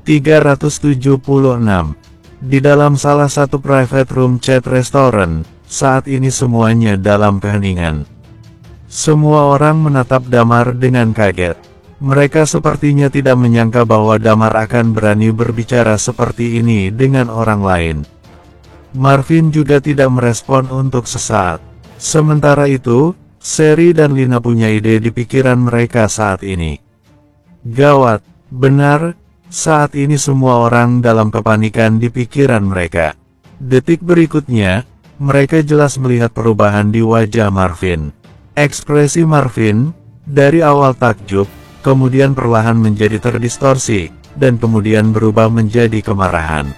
376. Di dalam salah satu private room chat restoran, saat ini semuanya dalam keheningan. Semua orang menatap Damar dengan kaget. Mereka sepertinya tidak menyangka bahwa Damar akan berani berbicara seperti ini dengan orang lain. Marvin juga tidak merespon untuk sesaat. Sementara itu, Sherry dan Lina punya ide di pikiran mereka saat ini. Gawat, benar, saat ini semua orang dalam kepanikan di pikiran mereka. Detik berikutnya, mereka jelas melihat perubahan di wajah Marvin. Ekspresi Marvin, dari awal takjub, kemudian perlahan menjadi terdistorsi, dan kemudian berubah menjadi kemarahan.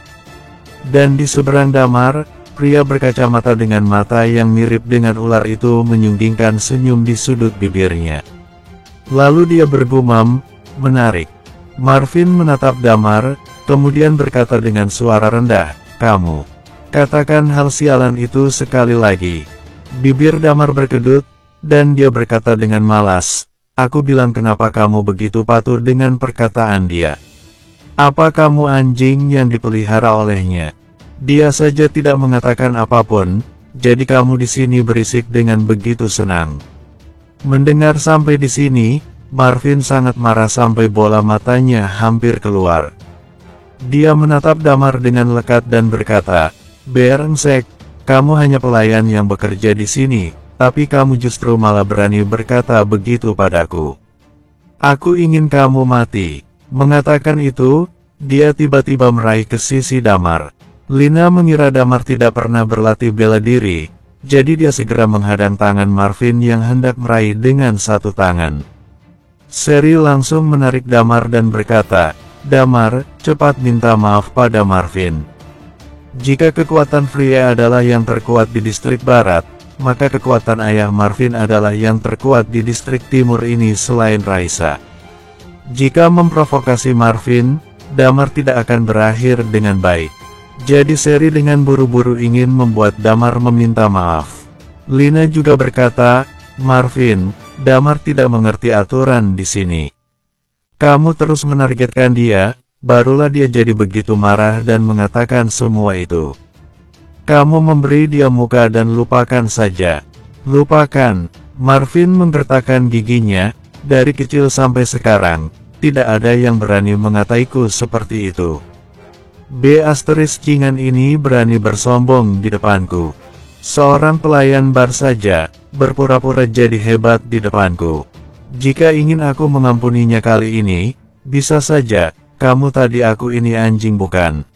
Dan di seberang Damar, pria berkacamata dengan mata yang mirip dengan ular itu menyunggingkan senyum di sudut bibirnya. Lalu dia bergumam, menarik. Marvin menatap Damar, kemudian berkata dengan suara rendah, "Kamu katakan hal sialan itu sekali lagi." Bibir Damar berkedut, dan dia berkata dengan malas, "Aku bilang kenapa kamu begitu patuh dengan perkataan dia? Apa kamu anjing yang dipelihara olehnya? Dia saja tidak mengatakan apapun, jadi kamu di sini berisik dengan begitu senang." Mendengar sampai di sini, Marvin sangat marah sampai bola matanya hampir keluar. Dia menatap Damar dengan lekat dan berkata, "Brengsek, kamu hanya pelayan yang bekerja di sini, tapi kamu justru malah berani berkata begitu padaku. Aku ingin kamu mati." Mengatakan itu, dia tiba-tiba meraih ke sisi Damar. Lina mengira Damar tidak pernah berlatih bela diri, jadi dia segera menghadang tangan Marvin yang hendak meraih dengan satu tangan. Sherry langsung menarik Damar dan berkata, "Damar, cepat minta maaf pada Marvin. Jika kekuatan Freya adalah yang terkuat di distrik barat, maka kekuatan ayah Marvin adalah yang terkuat di distrik timur ini selain Raisa. Jika memprovokasi Marvin, Damar tidak akan berakhir dengan baik." Jadi Sherry dengan buru-buru ingin membuat Damar meminta maaf. Lina juga berkata, "Marvin, Damar tidak mengerti aturan di sini. Kamu terus menargetkan dia, barulah dia jadi begitu marah dan mengatakan semua itu. Kamu memberi dia muka dan lupakan saja." "Lupakan." Marvin menggertakkan giginya, "Dari kecil sampai sekarang, tidak ada yang berani mengataiku seperti itu. Cingan ini berani bersombong di depanku. Seorang pelayan bar saja, berpura-pura jadi hebat di depanku. Jika ingin aku mengampuninya kali ini, bisa saja, kamu tadi aku ini anjing bukan?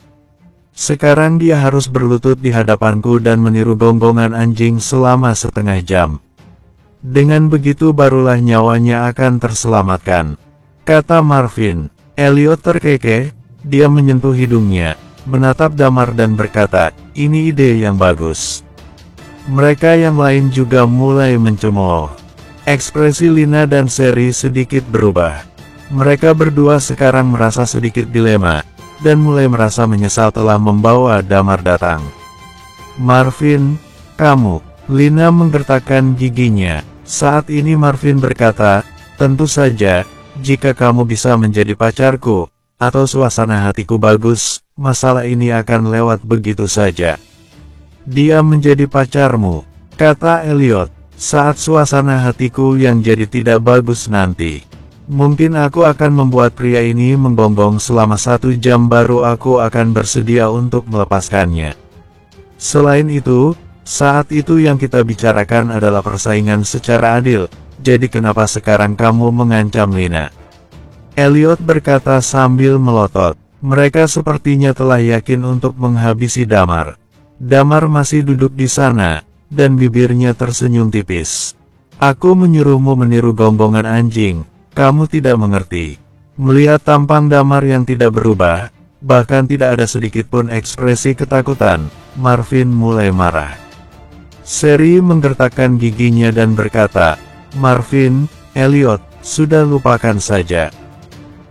Sekarang dia harus berlutut di hadapanku dan meniru gonggongan anjing selama setengah jam. Dengan begitu barulah nyawanya akan terselamatkan," kata Marvin. Elliot terkekeh, dia menyentuh hidungnya, menatap Damar dan berkata, "Ini ide yang bagus." Mereka yang lain juga mulai mencemooh. Ekspresi Lina dan Sherry sedikit berubah. Mereka berdua sekarang merasa sedikit dilema, dan mulai merasa menyesal telah membawa Damar datang. "Marvin, kamu..." Lina menggertakkan giginya. Saat ini Marvin berkata, "Tentu saja, jika kamu bisa menjadi pacarku, atau suasana hatiku bagus, masalah ini akan lewat begitu saja." "Dia menjadi pacarmu," kata Elliot, "saat suasana hatiku yang jadi tidak bagus nanti. Mungkin aku akan membuat pria ini menggonggong selama 1 jam baru aku akan bersedia untuk melepaskannya. Selain itu, saat itu yang kita bicarakan adalah persaingan secara adil, jadi kenapa sekarang kamu mengancam Lina?" Elliot berkata sambil melotot. Mereka sepertinya telah yakin untuk menghabisi Damar. Damar masih duduk di sana, dan bibirnya tersenyum tipis. "Aku menyuruhmu meniru gonggongan anjing, kamu tidak mengerti." Melihat tampang Damar yang tidak berubah, bahkan tidak ada sedikit pun ekspresi ketakutan, Marvin mulai marah. Sherry menggertakkan giginya dan berkata, "Marvin, Elliot, sudah lupakan saja.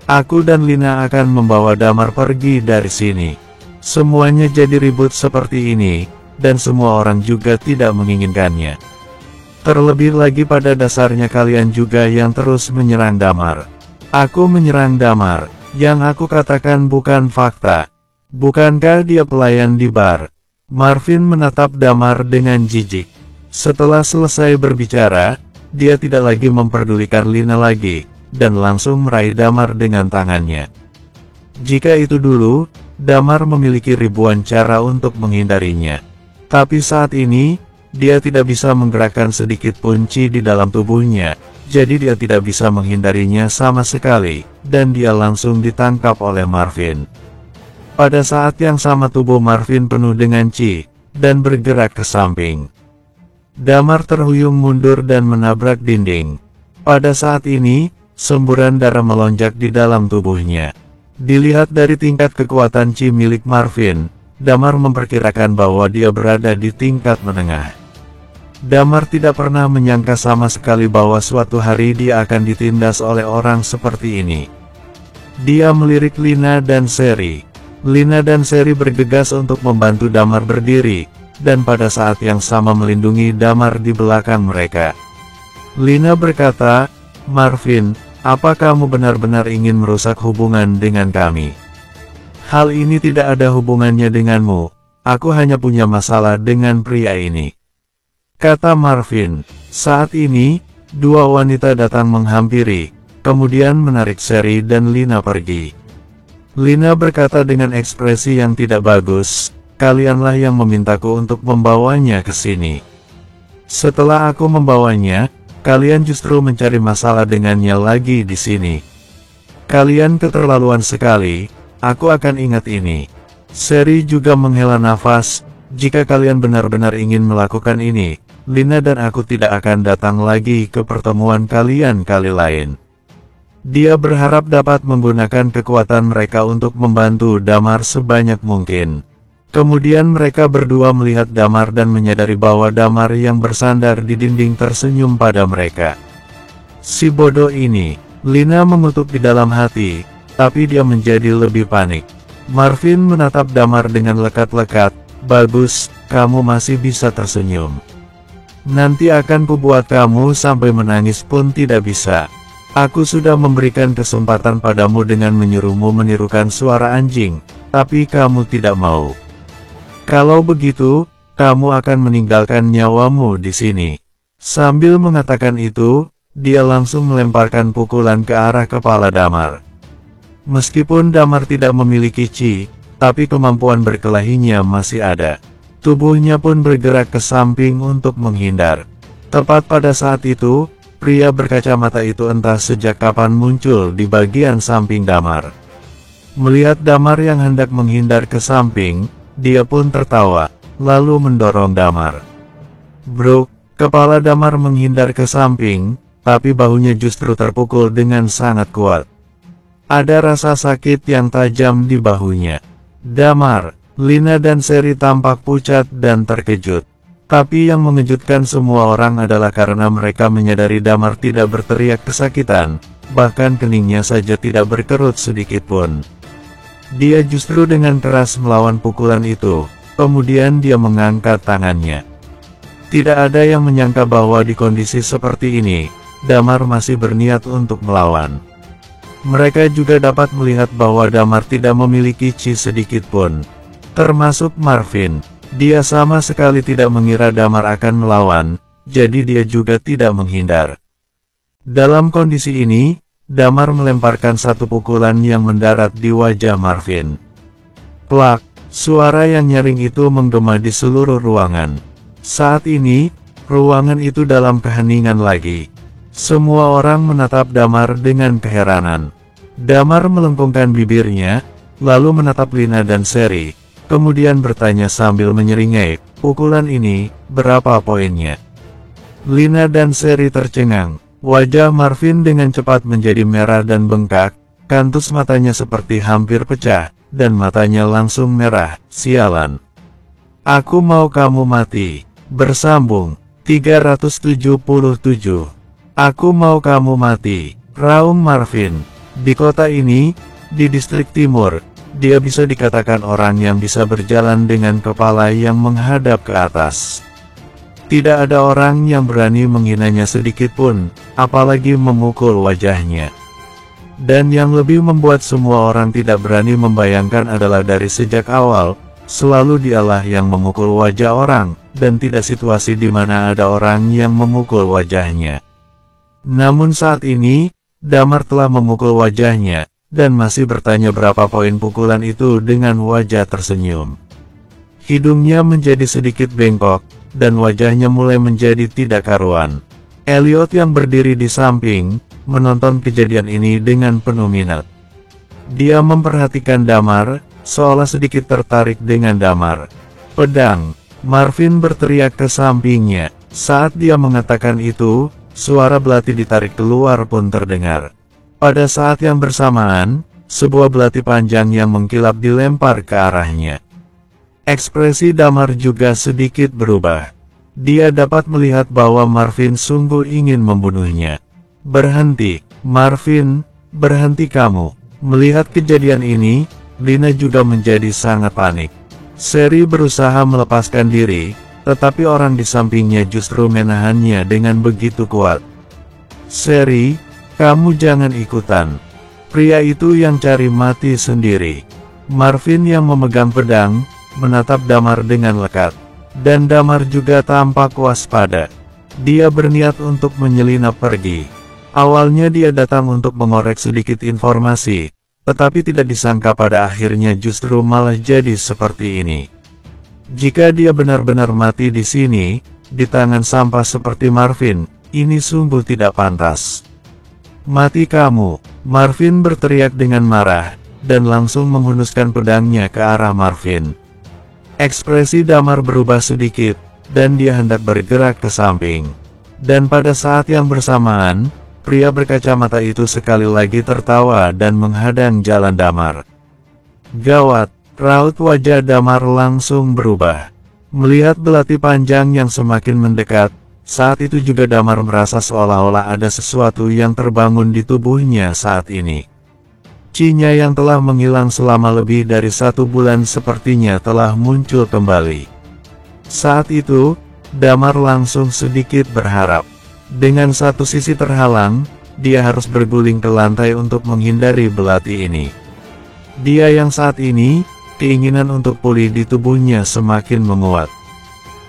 Aku dan Lina akan membawa Damar pergi dari sini. Semuanya jadi ribut seperti ini, dan semua orang juga tidak menginginkannya. Terlebih lagi pada dasarnya kalian juga yang terus menyerang Damar. Aku menyerang Damar. Yang aku katakan bukan fakta. Bukankah dia pelayan di bar? Marvin menatap Damar dengan jijik. Setelah selesai berbicara, dia tidak lagi memperdulikan Lina lagi, dan langsung meraih Damar dengan tangannya. Jika itu dulu, Damar memiliki ribuan cara untuk menghindarinya. Tapi saat ini, dia tidak bisa menggerakkan sedikit pun chi di dalam tubuhnya, jadi dia tidak bisa menghindarinya sama sekali, dan dia langsung ditangkap oleh Marvin. Pada saat yang sama tubuh Marvin penuh dengan chi, dan bergerak ke samping. Damar terhuyung mundur dan menabrak dinding. Pada saat ini, semburan darah melonjak di dalam tubuhnya. Dilihat dari tingkat kekuatan chi milik Marvin, Damar memperkirakan bahwa dia berada di tingkat menengah. Damar tidak pernah menyangka sama sekali bahwa suatu hari dia akan ditindas oleh orang seperti ini. Dia melirik Lina dan Seri. Lina dan Seri bergegas untuk membantu Damar berdiri, dan pada saat yang sama melindungi Damar di belakang mereka. Lina berkata, "Marvin, apa kamu benar-benar ingin merusak hubungan dengan kami? Hal ini tidak ada hubungannya denganmu, aku hanya punya masalah dengan pria ini," kata Marvin. Saat ini, dua wanita datang menghampiri, kemudian menarik Seri dan Lina pergi. Lina berkata dengan ekspresi yang tidak bagus, "Kalianlah yang memintaku untuk membawanya ke sini. Setelah aku membawanya, kalian justru mencari masalah dengannya lagi di sini. Kalian keterlaluan sekali, aku akan ingat ini." Seri juga menghela nafas, "Jika kalian benar-benar ingin melakukan ini, Lina dan aku tidak akan datang lagi ke pertemuan kalian kali lain." Dia berharap dapat menggunakan kekuatan mereka untuk membantu Damar sebanyak mungkin. Kemudian mereka berdua melihat Damar dan menyadari bahwa Damar yang bersandar di dinding tersenyum pada mereka. Si bodoh ini, Lina mengutuk di dalam hati, tapi dia menjadi lebih panik. Marvin menatap Damar dengan lekat-lekat, "Bagus, kamu masih bisa tersenyum. Nanti akan kubuat kamu sampai menangis pun tidak bisa. Aku sudah memberikan kesempatan padamu dengan menyuruhmu menirukan suara anjing, tapi kamu tidak mau. Kalau begitu, kamu akan meninggalkan nyawamu di sini." Sambil mengatakan itu, dia langsung melemparkan pukulan ke arah kepala Damar. Meskipun Damar tidak memiliki chi, tapi kemampuan berkelahinya masih ada. Tubuhnya pun bergerak ke samping untuk menghindar. Tepat pada saat itu, pria berkacamata itu entah sejak kapan muncul di bagian samping Damar. Melihat Damar yang hendak menghindar ke samping, dia pun tertawa, lalu mendorong Damar. Bruk, kepala Damar menghindar ke samping, tapi bahunya justru terpukul dengan sangat kuat. Ada rasa sakit yang tajam di bahunya. Damar, Lina dan Seri tampak pucat dan terkejut. Tapi yang mengejutkan semua orang adalah karena mereka menyadari Damar tidak berteriak kesakitan, bahkan keningnya saja tidak berkerut sedikit pun. Dia justru dengan keras melawan pukulan itu, kemudian dia mengangkat tangannya. Tidak ada yang menyangka bahwa di kondisi seperti ini, Damar masih berniat untuk melawan. Mereka juga dapat melihat bahwa Damar tidak memiliki chi sedikit pun. Termasuk Marvin. Dia sama sekali tidak mengira Damar akan melawan, jadi dia juga tidak menghindar. Dalam kondisi ini, Damar melemparkan satu pukulan yang mendarat di wajah Marvin. Plak, suara yang nyaring itu menggema di seluruh ruangan. Saat ini, ruangan itu dalam keheningan lagi. Semua orang menatap Damar dengan keheranan. Damar melengkungkan bibirnya, lalu menatap Lina dan Seri. Kemudian bertanya sambil menyeringai, "Pukulan ini, berapa poinnya?" Lina dan Seri tercengang. Wajah Marvin dengan cepat menjadi merah dan bengkak, kantus matanya seperti hampir pecah, dan matanya langsung merah. "Sialan. Aku mau kamu mati." Bersambung, 377. "Aku mau kamu mati," raung Marvin. Di kota ini, di distrik timur, dia bisa dikatakan orang yang bisa berjalan dengan kepala yang menghadap ke atas. Tidak ada orang yang berani menghinanya sedikit pun, apalagi memukul wajahnya. Dan yang lebih membuat semua orang tidak berani membayangkan adalah dari sejak awal, selalu dialah yang memukul wajah orang, dan tidak situasi di mana ada orang yang memukul wajahnya. Namun saat ini, Damar telah memukul wajahnya, dan masih bertanya berapa poin pukulan itu dengan wajah tersenyum. Hidungnya menjadi sedikit bengkok, dan wajahnya mulai menjadi tidak karuan. Elliot yang berdiri di samping, menonton kejadian ini dengan penuh minat. Dia memperhatikan Damar, seolah sedikit tertarik dengan Damar. Pedang, Marvin berteriak ke sampingnya. Saat dia mengatakan itu, suara belati ditarik keluar pun terdengar. Pada saat yang bersamaan, sebuah belati panjang yang mengkilap dilempar ke arahnya. Ekspresi Damar juga sedikit berubah. Dia dapat melihat bahwa Marvin sungguh ingin membunuhnya. Berhenti, Marvin, berhenti kamu. Melihat kejadian ini, Lina juga menjadi sangat panik. Sherry berusaha melepaskan diri, tetapi orang di sampingnya justru menahannya dengan begitu kuat. Sherry, kamu jangan ikutan. Pria itu yang cari mati sendiri. Marvin yang memegang pedang, menatap Damar dengan lekat. Dan Damar juga tampak waspada. Dia berniat untuk menyelinap pergi. Awalnya dia datang untuk mengorek sedikit informasi, tetapi tidak disangka pada akhirnya justru malah jadi seperti ini. Jika dia benar-benar mati di sini, di tangan sampah seperti Marvin, ini sungguh tidak pantas. Mati kamu, Marvin berteriak dengan marah, dan langsung menghunuskan pedangnya ke arah Marvin. Ekspresi Damar berubah sedikit, dan dia hendak bergerak ke samping. Dan pada saat yang bersamaan, pria berkacamata itu sekali lagi tertawa dan menghadang jalan Damar. Gawat, raut wajah Damar langsung berubah. Melihat belati panjang yang semakin mendekat, saat itu juga Damar merasa seolah-olah ada sesuatu yang terbangun di tubuhnya saat ini. Chi-nya yang telah menghilang selama lebih dari 1 bulan sepertinya telah muncul kembali. Saat itu, Damar langsung sedikit berharap. Dengan satu sisi terhalang, dia harus berguling ke lantai untuk menghindari belati ini. Dia yang saat ini, keinginan untuk pulih di tubuhnya semakin menguat.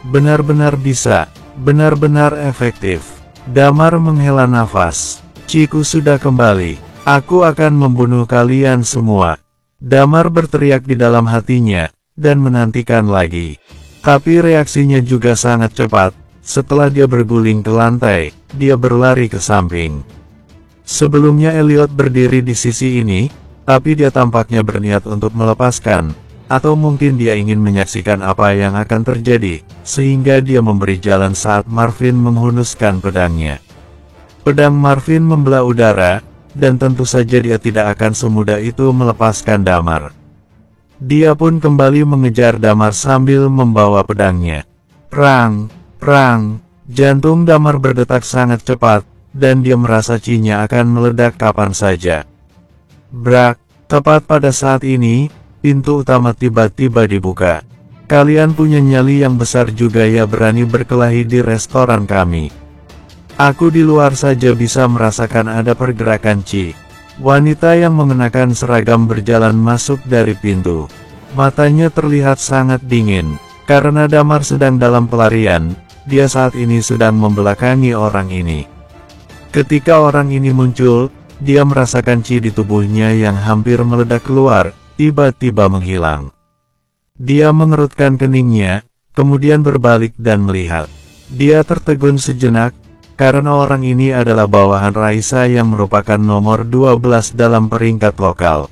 Benar-benar bisa, benar-benar efektif. Damar menghela nafas. Chi-ku sudah kembali. Aku akan membunuh kalian semua. Damar berteriak di dalam hatinya, dan menantikan lagi. Tapi reaksinya juga sangat cepat. Setelah dia berguling ke lantai, dia berlari ke samping. Sebelumnya Elliot berdiri di sisi ini, tapi dia tampaknya berniat untuk melepaskan, atau mungkin dia ingin menyaksikan apa yang akan terjadi, sehingga dia memberi jalan saat Marvin menghunuskan pedangnya. Pedang Marvin membelah udara, dan tentu saja dia tidak akan semudah itu melepaskan Damar. Dia pun kembali mengejar Damar sambil membawa pedangnya. Perang, perang, jantung Damar berdetak sangat cepat, dan dia merasa Chi-nya akan meledak kapan saja. Brak, tepat pada saat ini, pintu utama tiba-tiba dibuka. Kalian punya nyali yang besar juga ya, berani berkelahi di restoran kami. Aku di luar saja bisa merasakan ada pergerakan Chi. Wanita yang mengenakan seragam berjalan masuk dari pintu. Matanya terlihat sangat dingin. Karena Damar sedang dalam pelarian, dia saat ini sedang membelakangi orang ini. Ketika orang ini muncul, dia merasakan Chi di tubuhnya yang hampir meledak keluar, tiba-tiba menghilang. Dia mengerutkan keningnya, kemudian berbalik dan melihat. Dia tertegun sejenak, karena orang ini adalah bawahan Raisa yang merupakan nomor 12 dalam peringkat lokal.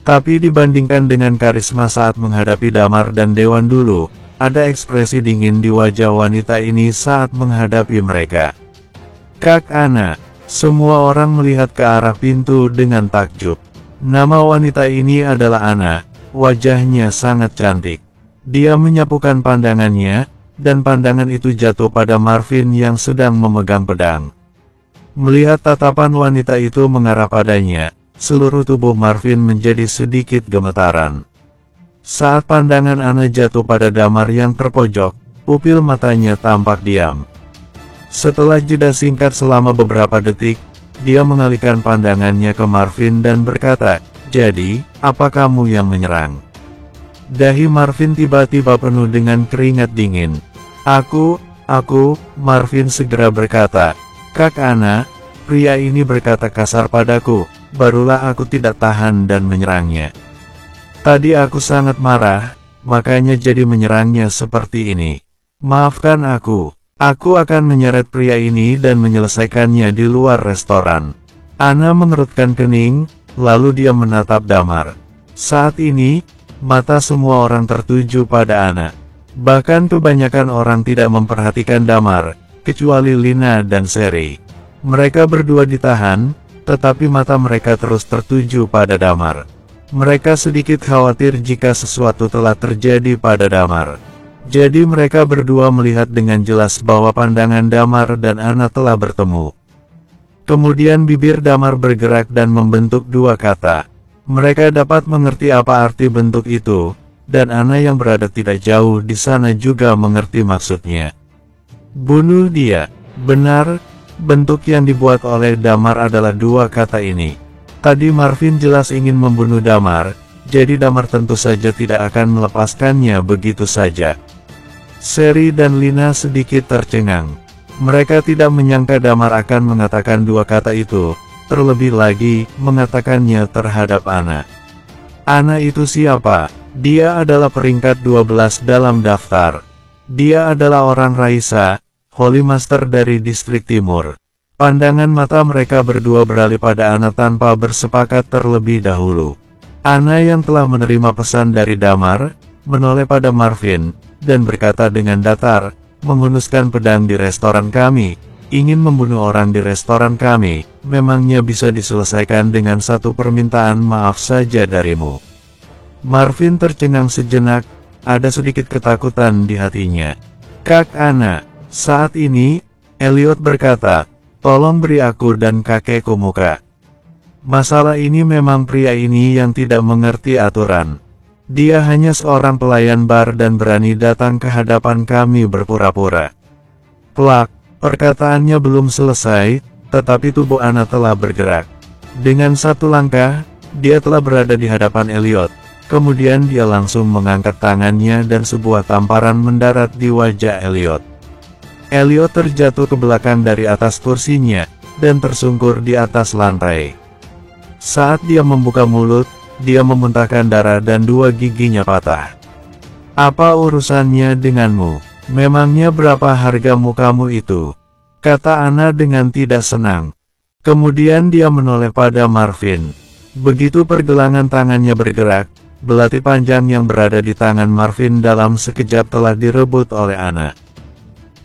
Tapi dibandingkan dengan karisma saat menghadapi Damar dan Dewan dulu, ada ekspresi dingin di wajah wanita ini saat menghadapi mereka. Kak Ana, semua orang melihat ke arah pintu dengan takjub. Nama wanita ini adalah Ana, wajahnya sangat cantik. Dia menyapukan pandangannya, dan pandangan itu jatuh pada Marvin yang sedang memegang pedang. Melihat tatapan wanita itu mengarah padanya, seluruh tubuh Marvin menjadi sedikit gemetaran. Saat pandangan Ana jatuh pada Damar yang terpojok, pupil matanya tampak diam. Setelah jeda singkat selama beberapa detik, dia mengalihkan pandangannya ke Marvin dan berkata, "Jadi, apa kamu yang menyerang?" Dahi Marvin tiba-tiba penuh dengan keringat dingin. Aku, Marvin segera berkata, "Kak Ana, pria ini berkata kasar padaku, barulah aku tidak tahan dan menyerangnya. Tadi aku sangat marah, makanya jadi menyerangnya seperti ini. Maafkan aku akan menyeret pria ini dan menyelesaikannya di luar restoran." Ana mengerutkan kening, lalu dia menatap Damar. Saat ini, mata semua orang tertuju pada Ana. Bahkan kebanyakan orang tidak memperhatikan Damar, kecuali Lina dan Sherry. Mereka berdua ditahan, tetapi mata mereka terus tertuju pada Damar. Mereka sedikit khawatir jika sesuatu telah terjadi pada Damar. Jadi mereka berdua melihat dengan jelas bahwa pandangan Damar dan Ana telah bertemu. Kemudian bibir Damar bergerak dan membentuk dua kata. Mereka dapat mengerti apa arti bentuk itu, dan Ana yang berada tidak jauh di sana juga mengerti maksudnya. Bunuh dia. Benar, bentuk yang dibuat oleh Damar adalah dua kata ini. Tadi Marvin jelas ingin membunuh Damar, jadi Damar tentu saja tidak akan melepaskannya begitu saja. Sherry dan Lina sedikit tercengang. Mereka tidak menyangka Damar akan mengatakan dua kata itu, terlebih lagi, mengatakannya terhadap Ana. Ana itu siapa? Dia adalah peringkat 12 dalam daftar. Dia adalah orang Raisa, Holy Master dari distrik timur. Pandangan mata mereka berdua beralih pada Ana tanpa bersepakat terlebih dahulu. Ana yang telah menerima pesan dari Damar, menoleh pada Marvin, dan berkata dengan datar, "Menghunuskan pedang di restoran kami, ingin membunuh orang di restoran kami, memangnya bisa diselesaikan dengan satu permintaan maaf saja darimu." Marvin tercengang sejenak, ada sedikit ketakutan di hatinya. "Kak Ana," saat ini, Elliot berkata, "tolong beri aku dan kakekku muka. Masalah ini memang pria ini yang tidak mengerti aturan. Dia hanya seorang pelayan bar dan berani datang ke hadapan kami berpura-pura." Plak, perkataannya belum selesai, tetapi tubuh Ana telah bergerak. Dengan satu langkah, dia telah berada di hadapan Elliot. Kemudian dia langsung mengangkat tangannya dan sebuah tamparan mendarat di wajah Elliot. Elliot terjatuh ke belakang dari atas kursinya, dan tersungkur di atas lantai. Saat dia membuka mulut, dia memuntahkan darah dan dua giginya patah. "Apa urusannya denganmu? Memangnya berapa harga mukamu itu?" kata Ana dengan tidak senang. Kemudian dia menoleh pada Marvin. Begitu pergelangan tangannya bergerak, belati panjang yang berada di tangan Marvin dalam sekejap telah direbut oleh Ana.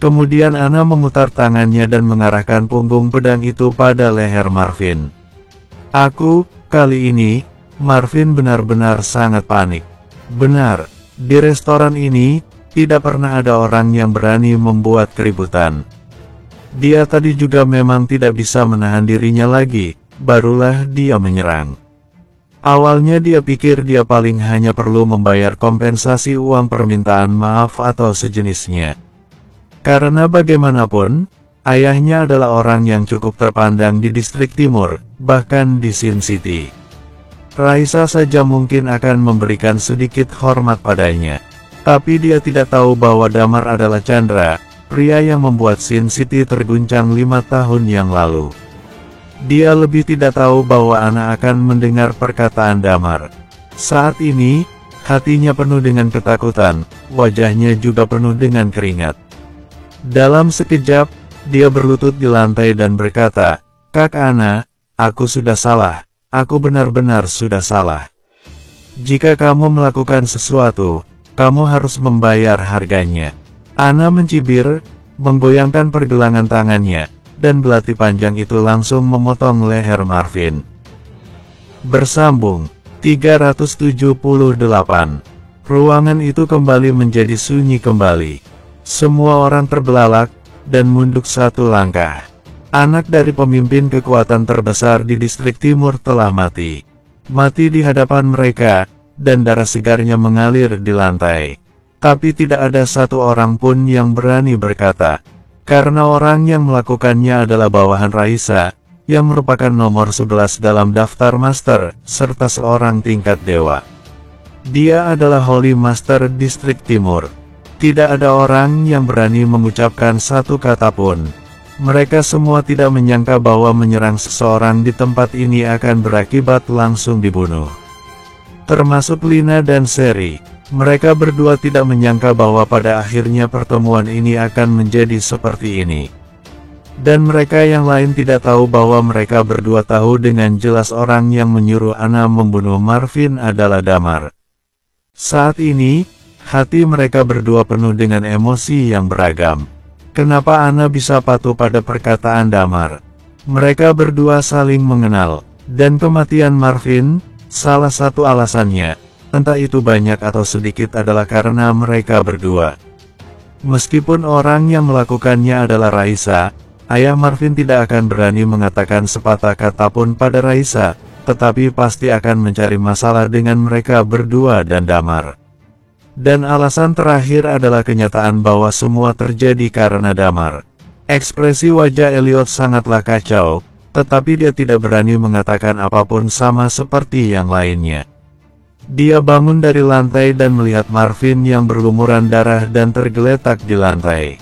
Kemudian Ana memutar tangannya dan mengarahkan punggung pedang itu pada leher Marvin. Kali ini, Marvin benar-benar sangat panik. Benar, di restoran ini, tidak pernah ada orang yang berani membuat keributan. Dia tadi juga memang tidak bisa menahan dirinya lagi, barulah dia menyerang. Awalnya dia pikir dia paling hanya perlu membayar kompensasi uang permintaan maaf atau sejenisnya. Karena bagaimanapun, ayahnya adalah orang yang cukup terpandang di distrik timur, bahkan di Sin City. Raisa saja mungkin akan memberikan sedikit hormat padanya. Tapi dia tidak tahu bahwa Damar adalah Chandra, pria yang membuat Sin City terguncang 5 tahun yang lalu. Dia lebih tidak tahu bahwa Ana akan mendengar perkataan Damar. Saat ini, hatinya penuh dengan ketakutan, wajahnya juga penuh dengan keringat. Dalam sekejap, dia berlutut di lantai dan berkata, "Kak Ana, aku sudah salah, aku benar-benar sudah salah. Jika kamu melakukan sesuatu, kamu harus membayar harganya." Ana mencibir, menggoyangkan pergelangan tangannya, dan belati panjang itu langsung memotong leher Marvin. Bersambung 378. Ruangan itu kembali menjadi sunyi kembali. Semua orang terbelalak, dan mundur satu langkah. Anak dari pemimpin kekuatan terbesar di distrik timur telah mati. Mati di hadapan mereka, dan darah segarnya mengalir di lantai. Tapi tidak ada satu orang pun yang berani berkata. Karena orang yang melakukannya adalah bawahan Raisa, yang merupakan nomor 11 dalam daftar master, serta seorang tingkat dewa. Dia adalah Holy Master Distrik Timur. Tidak ada orang yang berani mengucapkan satu kata pun. Mereka semua tidak menyangka bahwa menyerang seseorang di tempat ini akan berakibat langsung dibunuh. Termasuk Lina dan Seri. Mereka berdua tidak menyangka bahwa pada akhirnya pertemuan ini akan menjadi seperti ini. Dan mereka yang lain tidak tahu bahwa mereka berdua tahu dengan jelas orang yang menyuruh Ana membunuh Marvin adalah Damar. Saat ini, hati mereka berdua penuh dengan emosi yang beragam. Kenapa Ana bisa patuh pada perkataan Damar? Mereka berdua saling mengenal, dan kematian Marvin, salah satu alasannya, entah itu banyak atau sedikit adalah karena mereka berdua. Meskipun orang yang melakukannya adalah Raisa, ayah Marvin tidak akan berani mengatakan sepatah kata pun pada Raisa, tetapi pasti akan mencari masalah dengan mereka berdua dan Damar. Dan alasan terakhir adalah kenyataan bahwa semua terjadi karena Damar. Ekspresi wajah Elliot sangatlah kacau, tetapi dia tidak berani mengatakan apapun sama seperti yang lainnya. Dia bangun dari lantai dan melihat Marvin yang berlumuran darah dan tergeletak di lantai.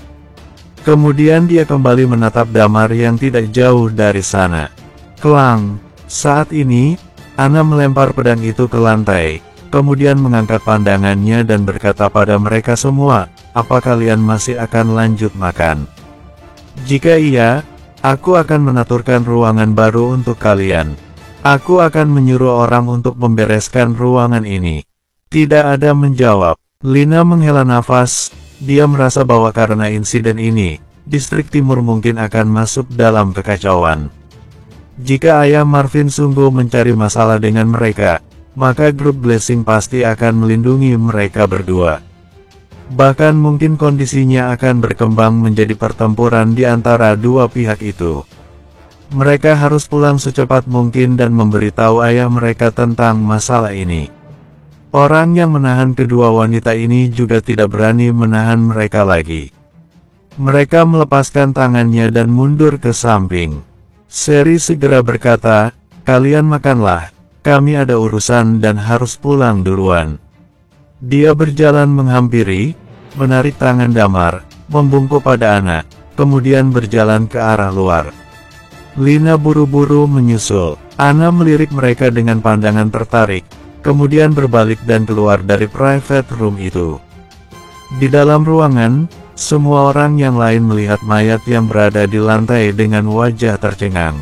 Kemudian dia kembali menatap Damar yang tidak jauh dari sana. Kelang! Saat ini, Ana melempar pedang itu ke lantai, kemudian mengangkat pandangannya dan berkata pada mereka semua, "Apa kalian masih akan lanjut makan? Jika iya, aku akan menaturkan ruangan baru untuk kalian. Aku akan menyuruh orang untuk membereskan ruangan ini." Tidak ada menjawab. Lina menghela nafas, dia merasa bahwa karena insiden ini, Distrik Timur mungkin akan masuk dalam kekacauan. Jika ayah Marvin sungguh mencari masalah dengan mereka, maka grup Blessing pasti akan melindungi mereka berdua. Bahkan mungkin kondisinya akan berkembang menjadi pertempuran di antara dua pihak itu. Mereka harus pulang secepat mungkin dan memberitahu ayah mereka tentang masalah ini. Orang yang menahan kedua wanita ini juga tidak berani menahan mereka lagi. Mereka melepaskan tangannya dan mundur ke samping. Seri segera berkata, "Kalian makanlah, kami ada urusan dan harus pulang duluan." Dia berjalan menghampiri, menarik tangan Damar, membungkuk pada Ana, kemudian berjalan ke arah luar. Lina buru-buru menyusul. Ana melirik mereka dengan pandangan tertarik, kemudian berbalik dan keluar dari private room itu. Di dalam ruangan, semua orang yang lain melihat mayat yang berada di lantai dengan wajah tercengang.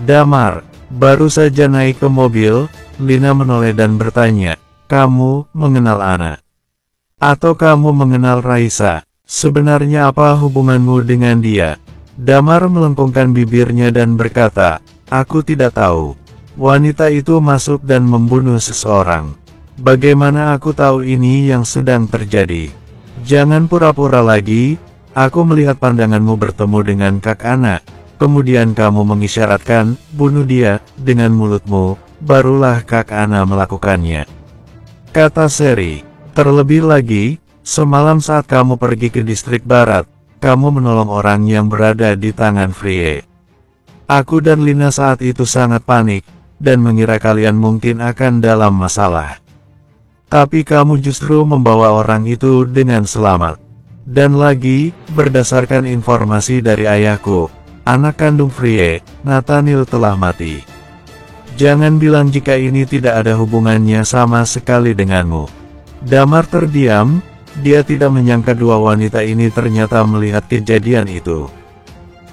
Damar baru saja naik ke mobil. Lina menoleh dan bertanya, "Kamu mengenal Ana? Atau kamu mengenal Raisa? Sebenarnya apa hubunganmu dengan dia?" Damar melengkungkan bibirnya dan berkata, "Aku tidak tahu. Wanita itu masuk dan membunuh seseorang. Bagaimana aku tahu ini yang sedang terjadi? Jangan pura-pura lagi." Aku melihat pandanganmu bertemu dengan Kak Ana, kemudian kamu mengisyaratkan, "Bunuh dia," dengan mulutmu, barulah Kak Ana melakukannya, kata Seri. Terlebih lagi, semalam saat kamu pergi ke distrik barat, kamu menolong orang yang berada di tangan Frye. Aku dan Lina saat itu sangat panik, dan mengira kalian mungkin akan dalam masalah. Tapi kamu justru membawa orang itu dengan selamat. Dan lagi, berdasarkan informasi dari ayahku, anak kandung Frye, Nathaniel telah mati. Jangan bilang jika ini tidak ada hubungannya sama sekali denganmu. Damar terdiam. Dia tidak menyangka dua wanita ini ternyata melihat kejadian itu.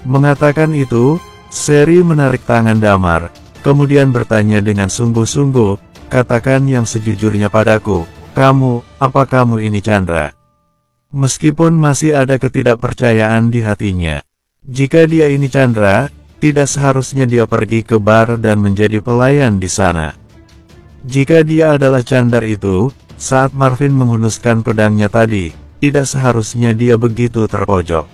Mengatakan itu, Seri menarik tangan Damar, kemudian bertanya dengan sungguh-sungguh, "Katakan yang sejujurnya padaku, apa kamu ini Chandra?" Meskipun masih ada ketidakpercayaan di hatinya. Jika dia ini Chandra, tidak seharusnya dia pergi ke bar dan menjadi pelayan di sana. Jika dia adalah Chandra itu, saat Marvin menghunuskan pedangnya tadi, tidak seharusnya dia begitu terpojok.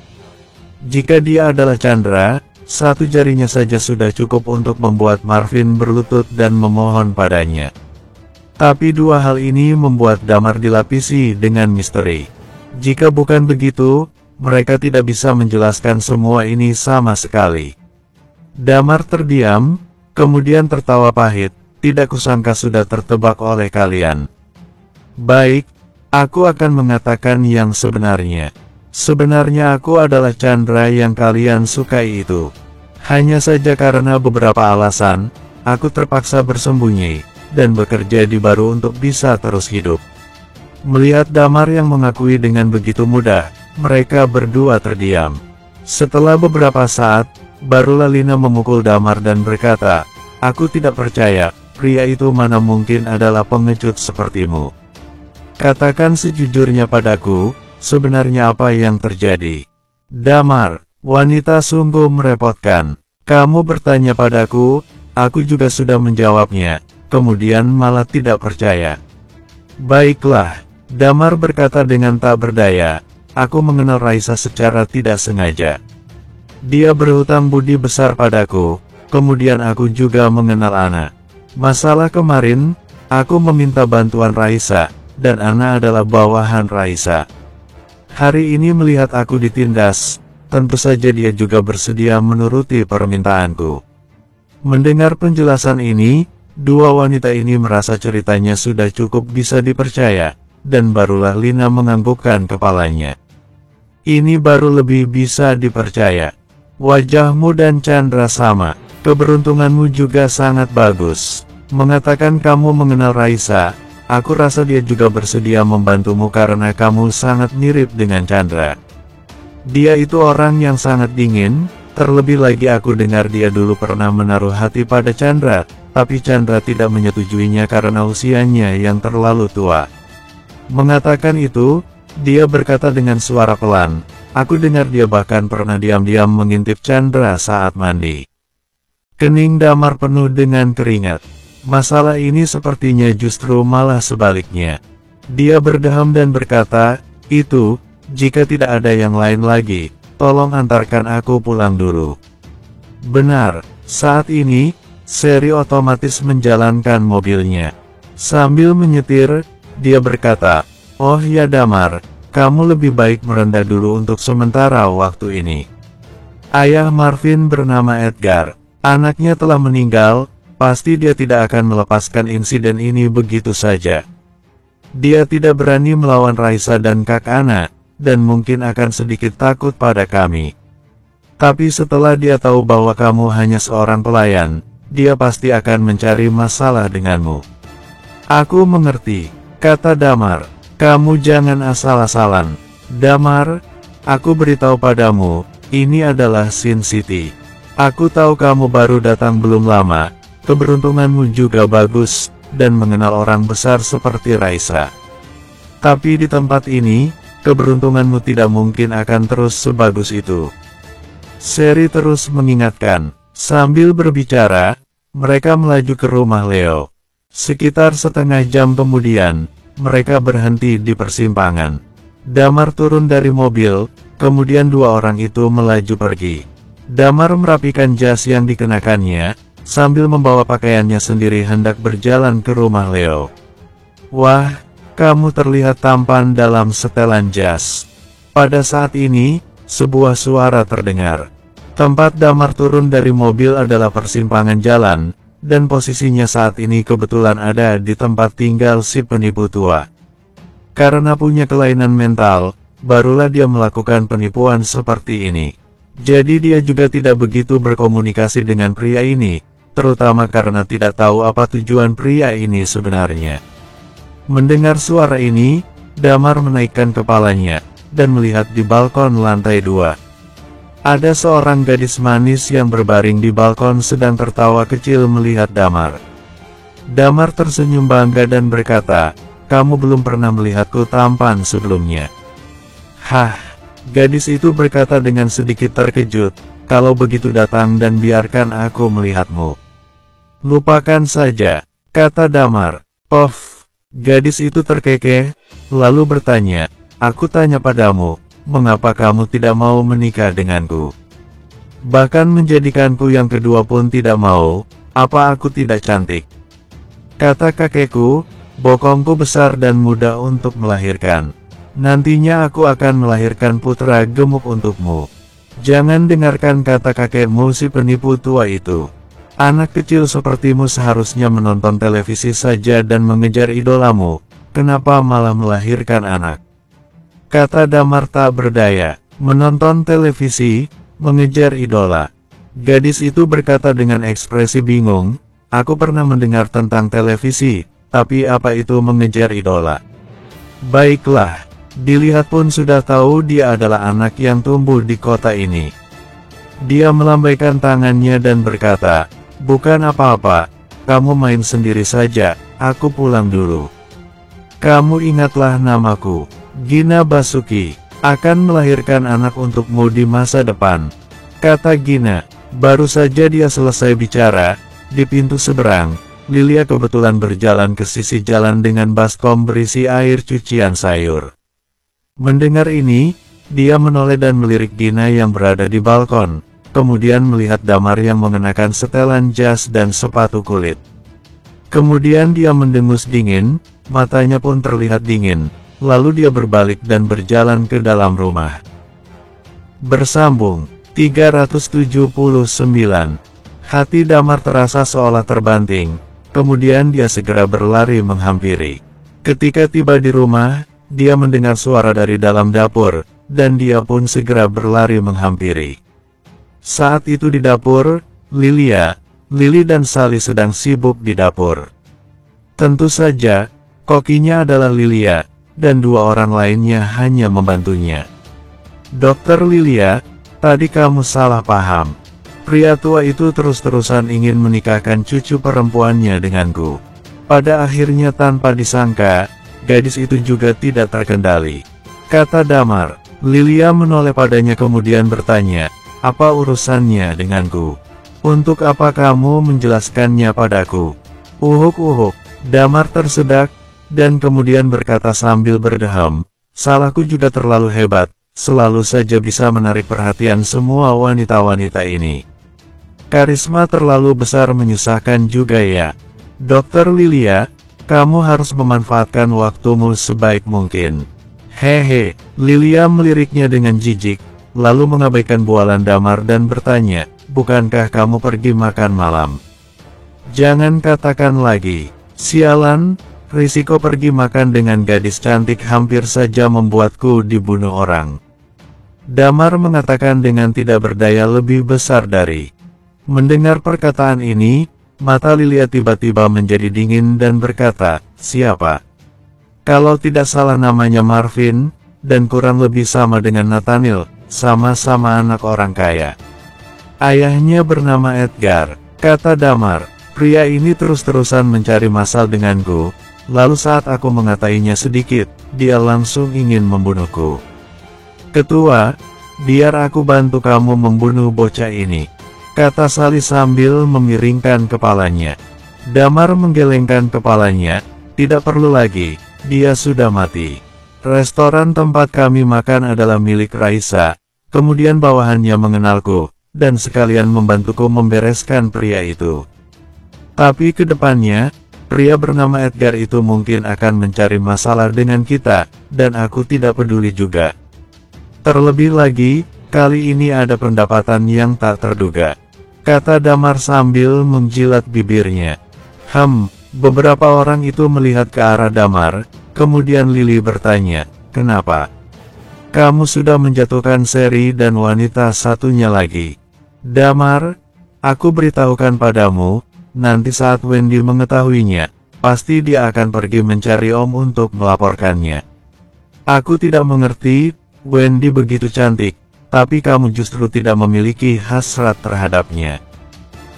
Jika dia adalah Chandra, satu jarinya saja sudah cukup untuk membuat Marvin berlutut dan memohon padanya. Tapi dua hal ini membuat Damar dilapisi dengan misteri. Jika bukan begitu, mereka tidak bisa menjelaskan semua ini sama sekali. Damar terdiam, kemudian tertawa pahit. Tidak kusangka sudah tertebak oleh kalian. Baik, aku akan mengatakan yang sebenarnya. Sebenarnya aku adalah Chandra yang kalian sukai itu. Hanya saja karena beberapa alasan, aku terpaksa bersembunyi, dan bekerja di Baru untuk bisa terus hidup. Melihat Damar yang mengakui dengan begitu mudah, mereka berdua terdiam. Setelah beberapa saat, barulah Lina memukul Damar dan berkata, "Aku tidak percaya, pria itu mana mungkin adalah pengecut sepertimu. Katakan sejujurnya padaku, sebenarnya apa yang terjadi?" "Damar, wanita sungguh merepotkan. Kamu bertanya padaku, aku juga sudah menjawabnya, kemudian malah tidak percaya." "Baiklah," Damar berkata dengan tak berdaya, "aku mengenal Raisa secara tidak sengaja. Dia berhutang budi besar padaku, kemudian aku juga mengenal Ana. Masalah kemarin, aku meminta bantuan Raisa, dan Ana adalah bawahan Raisa. Hari ini melihat aku ditindas, tentu saja dia juga bersedia menuruti permintaanku." Mendengar penjelasan ini, dua wanita ini merasa ceritanya sudah cukup bisa dipercaya, dan barulah Lina menganggukkan kepalanya. "Ini baru lebih bisa dipercaya. Wajahmu dan Chandra sama. Keberuntunganmu juga sangat bagus. Mengatakan kamu mengenal Raisa, aku rasa dia juga bersedia membantumu karena kamu sangat mirip dengan Chandra. Dia itu orang yang sangat dingin, terlebih lagi aku dengar dia dulu pernah menaruh hati pada Chandra, tapi Chandra tidak menyetujuinya karena usianya yang terlalu tua." Mengatakan itu, dia berkata dengan suara pelan, "Aku dengar dia bahkan pernah diam-diam mengintip Chandra saat mandi." Kening Damar penuh dengan keringat. Masalah ini sepertinya justru malah sebaliknya. Dia berdeham dan berkata, "Itu, jika tidak ada yang lain lagi, tolong antarkan aku pulang dulu." Benar, saat ini, Seri otomatis menjalankan mobilnya. Sambil menyetir, dia berkata, "Oh ya Damar, kamu lebih baik merendah dulu untuk sementara waktu ini. Ayah Marvin bernama Edgar. Anaknya telah meninggal, pasti dia tidak akan melepaskan insiden ini begitu saja. Dia tidak berani melawan Raisa dan Kak Ana, dan mungkin akan sedikit takut pada kami. Tapi setelah dia tahu bahwa kamu hanya seorang pelayan, dia pasti akan mencari masalah denganmu." "Aku mengerti," kata Damar. "Kamu jangan asal-asalan. Damar, aku beritahu padamu, ini adalah Sin City. Aku tahu kamu baru datang belum lama, keberuntunganmu juga bagus, dan mengenal orang besar seperti Raisa. Tapi di tempat ini, keberuntunganmu tidak mungkin akan terus sebagus itu." Seri terus mengingatkan. Sambil berbicara, mereka melaju ke rumah Leo. Sekitar setengah jam kemudian, mereka berhenti di persimpangan. Damar turun dari mobil, kemudian dua orang itu melaju pergi. Damar merapikan jas yang dikenakannya, sambil membawa pakaiannya sendiri hendak berjalan ke rumah Leo. "Wah, kamu terlihat tampan dalam setelan jas." Pada saat ini, sebuah suara terdengar. Tempat Damar turun dari mobil adalah persimpangan jalan, dan posisinya saat ini kebetulan ada di tempat tinggal si penipu tua. Karena punya kelainan mental, barulah dia melakukan penipuan seperti ini. Jadi dia juga tidak begitu berkomunikasi dengan pria ini, terutama karena tidak tahu apa tujuan pria ini sebenarnya. Mendengar suara ini, Damar menaikkan kepalanya, dan melihat di balkon lantai 2. Ada seorang gadis manis yang berbaring di balkon sedang tertawa kecil melihat Damar. Damar tersenyum bangga dan berkata, "Kamu belum pernah melihatku tampan sebelumnya." "Hah?" Gadis itu berkata dengan sedikit terkejut, "Kalau begitu datang dan biarkan aku melihatmu." "Lupakan saja," kata Damar. "Of." Gadis itu terkekeh, lalu bertanya, "Aku tanya padamu, mengapa kamu tidak mau menikah denganku? Bahkan menjadikanku yang kedua pun tidak mau, apa aku tidak cantik?" Kata kakekku, "Bokongku besar dan mudah untuk melahirkan. Nantinya aku akan melahirkan putra gemuk untukmu." Jangan dengarkan kata kakekmu si penipu tua itu. Anak kecil sepertimu seharusnya menonton televisi saja dan mengejar idolamu. Kenapa malah melahirkan anak? Kata Damar tak berdaya. Menonton televisi, mengejar idola. Gadis itu berkata dengan ekspresi bingung, aku pernah mendengar tentang televisi, tapi apa itu mengejar idola? Baiklah, dilihat pun sudah tahu dia adalah anak yang tumbuh di kota ini. Dia melambaikan tangannya dan berkata, bukan apa-apa, kamu main sendiri saja, aku pulang dulu. Kamu ingatlah namaku, Gina Basuki. Akan melahirkan anak untukmu di masa depan, kata Gina. Baru saja dia selesai bicara, di pintu seberang, Lilia kebetulan berjalan ke sisi jalan dengan baskom berisi air cucian sayur. Mendengar ini, dia menoleh dan melirik Gina yang berada di balkon, kemudian melihat Damar yang mengenakan setelan jas dan sepatu kulit. Kemudian dia mendengus dingin, matanya pun terlihat dingin. Lalu dia berbalik dan berjalan ke dalam rumah. Bersambung 379. Hati Damar terasa seolah terbanting. Kemudian dia segera berlari menghampiri. Ketika tiba di rumah, dia mendengar suara dari dalam dapur, dan dia pun segera berlari menghampiri. Saat itu di dapur, Lily dan Sally sedang sibuk di dapur. Tentu saja, kokinya adalah Lilia, dan dua orang lainnya hanya membantunya. Dokter Lilia, tadi kamu salah paham. Pria tua itu terus-terusan ingin menikahkan cucu perempuannya denganku. Pada akhirnya tanpa disangka, gadis itu juga tidak terkendali, kata Damar. Lilia menoleh padanya kemudian bertanya, apa urusannya denganku? Untuk apa kamu menjelaskannya padaku? Uhuk. Damar tersedak, dan kemudian berkata sambil berdeham, salahku juga terlalu hebat, selalu saja bisa menarik perhatian semua wanita-wanita ini. Karisma terlalu besar menyusahkan juga ya. Dokter Lilia, kamu harus memanfaatkan waktumu sebaik mungkin. Hehe, Lilia meliriknya dengan jijik, lalu mengabaikan bualan Damar dan bertanya, bukankah kamu pergi makan malam? Jangan katakan lagi, sialan. Risiko pergi makan dengan gadis cantik hampir saja membuatku dibunuh orang. Damar mengatakan dengan tidak berdaya lebih besar dari. Mendengar perkataan ini, mata Lilia tiba-tiba menjadi dingin dan berkata, siapa? Kalau tidak salah namanya Marvin, dan kurang lebih sama dengan Nathaniel, sama-sama anak orang kaya. Ayahnya bernama Edgar, kata Damar. Pria ini terus-terusan mencari masalah denganku. Lalu saat aku mengatainya sedikit, dia langsung ingin membunuhku. Ketua, biar aku bantu kamu membunuh bocah ini, kata Sally sambil memiringkan kepalanya. Damar menggelengkan kepalanya, tidak perlu lagi, dia sudah mati. Restoran tempat kami makan adalah milik Raisa, kemudian bawahannya mengenalku, dan sekalian membantuku membereskan pria itu. Tapi ke depannya, pria bernama Edgar itu mungkin akan mencari masalah dengan kita, dan aku tidak peduli juga. Terlebih lagi, kali ini ada pendapatan yang tak terduga, kata Damar sambil menjilat bibirnya. Beberapa orang itu melihat ke arah Damar, kemudian Lily bertanya, kenapa? Kamu sudah menjatuhkan Sherry dan wanita satunya lagi. Damar, aku beritahukan padamu, nanti saat Wendy mengetahuinya, pasti dia akan pergi mencari Om untuk melaporkannya. Aku tidak mengerti, Wendy begitu cantik, tapi kamu justru tidak memiliki hasrat terhadapnya.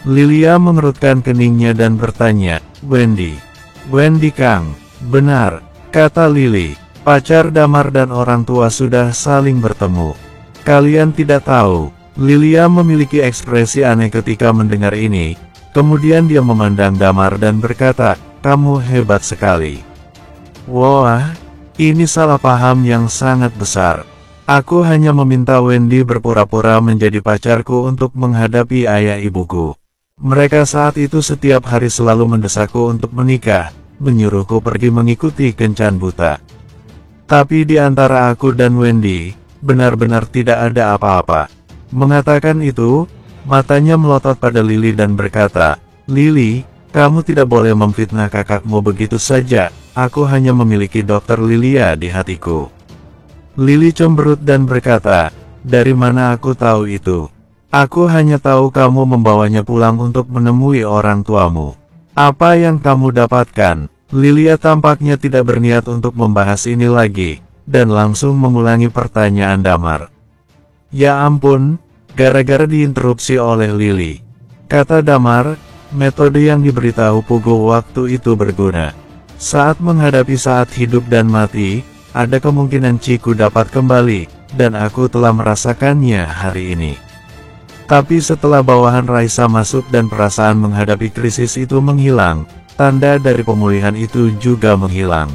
Lilia mengerutkan keningnya dan bertanya, Wendy Kang, benar, kata Lily, pacar Damar dan orang tua sudah saling bertemu. Kalian tidak tahu, Lilia memiliki ekspresi aneh ketika mendengar ini. Kemudian dia memandang Damar dan berkata, kamu hebat sekali. Wah, ini salah paham yang sangat besar. Aku hanya meminta Wendy berpura-pura menjadi pacarku untuk menghadapi ayah ibuku. Mereka saat itu setiap hari selalu mendesakku untuk menikah, menyuruhku pergi mengikuti kencan buta. Tapi di antara aku dan Wendy, benar-benar tidak ada apa-apa. Mengatakan itu, matanya melotot pada Lily dan berkata, "Lily, kamu tidak boleh memfitnah kakakmu begitu saja, aku hanya memiliki Dokter Lilia di hatiku." Lily cemberut dan berkata, "Dari mana aku tahu itu? Aku hanya tahu kamu membawanya pulang untuk menemui orang tuamu. Apa yang kamu dapatkan?" Lilia tampaknya tidak berniat untuk membahas ini lagi, dan langsung mengulangi pertanyaan Damar. "Ya ampun, gara-gara diinterupsi oleh Lily," kata Damar, "metode yang diberitahu Pugo waktu itu berguna. Saat menghadapi saat hidup dan mati, ada kemungkinan Ciku dapat kembali, dan aku telah merasakannya hari ini. Tapi setelah bawahan Raisa masuk dan perasaan menghadapi krisis itu menghilang, tanda dari pemulihan itu juga menghilang.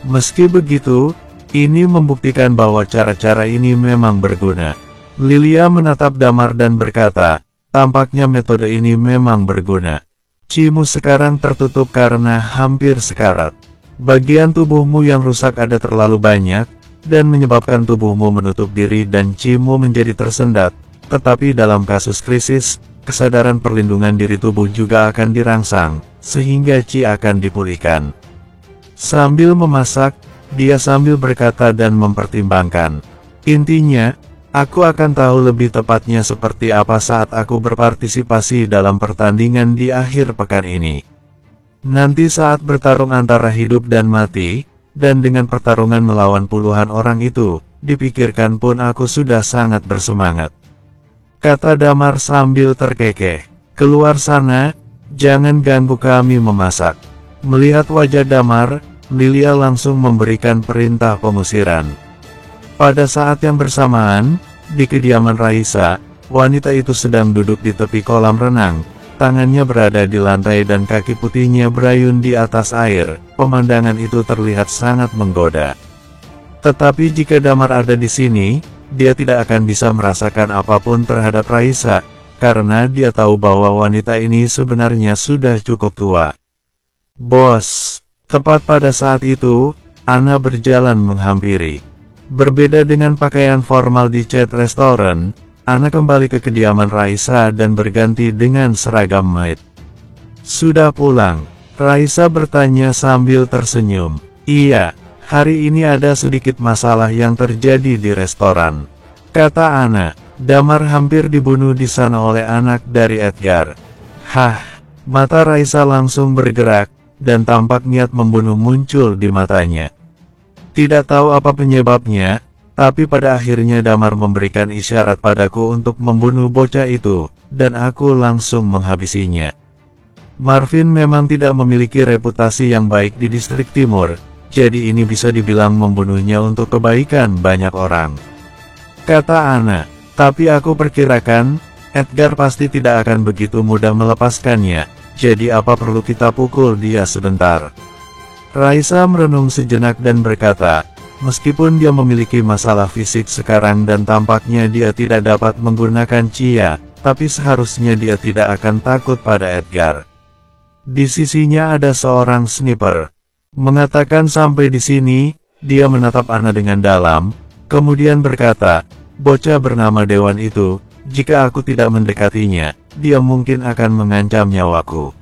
Meski begitu, ini membuktikan bahwa cara-cara ini memang berguna." Lilia menatap Damar dan berkata, "Tampaknya metode ini memang berguna. Cimu sekarang tertutup karena hampir sekarat. Bagian tubuhmu yang rusak ada terlalu banyak, dan menyebabkan tubuhmu menutup diri dan Cimu menjadi tersendat. Tetapi dalam kasus krisis, kesadaran perlindungan diri tubuh juga akan dirangsang, sehingga Ci akan dipulihkan." Sambil memasak, dia sambil berkata dan mempertimbangkan. "Intinya, aku akan tahu lebih tepatnya seperti apa saat aku berpartisipasi dalam pertandingan di akhir pekan ini. Nanti saat bertarung antara hidup dan mati, dan dengan pertarungan melawan puluhan orang itu, dipikirkan pun aku sudah sangat bersemangat," kata Damar sambil terkekeh. "Keluar sana, jangan ganggu kami memasak." Melihat wajah Damar, Lilia langsung memberikan perintah pengusiran. Pada saat yang bersamaan, di kediaman Raisa, wanita itu sedang duduk di tepi kolam renang, tangannya berada di lantai dan kaki putihnya berayun di atas air. Pemandangan itu terlihat sangat menggoda. Tetapi jika Damar ada di sini, dia tidak akan bisa merasakan apapun terhadap Raisa, karena dia tahu bahwa wanita ini sebenarnya sudah cukup tua. "Bos." Tepat pada saat itu, Anna berjalan menghampiri. Berbeda dengan pakaian formal di chat restoran, Anna kembali ke kediaman Raisa dan berganti dengan seragam maid. "Sudah pulang?" Raisa bertanya sambil tersenyum. "Iya, hari ini ada sedikit masalah yang terjadi di restoran," kata Anna. "Damar hampir dibunuh di sana oleh anak dari Edgar." "Hah?" Mata Raisa langsung bergerak, dan tampak niat membunuh muncul di matanya. Tidak tahu apa penyebabnya, tapi pada akhirnya Damar memberikan isyarat padaku untuk membunuh bocah itu, dan aku langsung menghabisinya. Marvin memang tidak memiliki reputasi yang baik di distrik timur, jadi ini bisa dibilang membunuhnya untuk kebaikan banyak orang," kata Anna. "Tapi aku perkirakan, Edgar pasti tidak akan begitu mudah melepaskannya, jadi apa perlu kita pukul dia sebentar?" Raisa merenung sejenak dan berkata, meskipun dia memiliki masalah fisik sekarang dan tampaknya dia tidak dapat menggunakan Cia, tapi seharusnya dia tidak akan takut pada Edgar. Di sisinya ada seorang sniper. Mengatakan sampai di sini, dia menatap Anna dengan dalam, kemudian berkata, "Bocah bernama Dewan itu, jika aku tidak mendekatinya, dia mungkin akan mengancam nyawaku.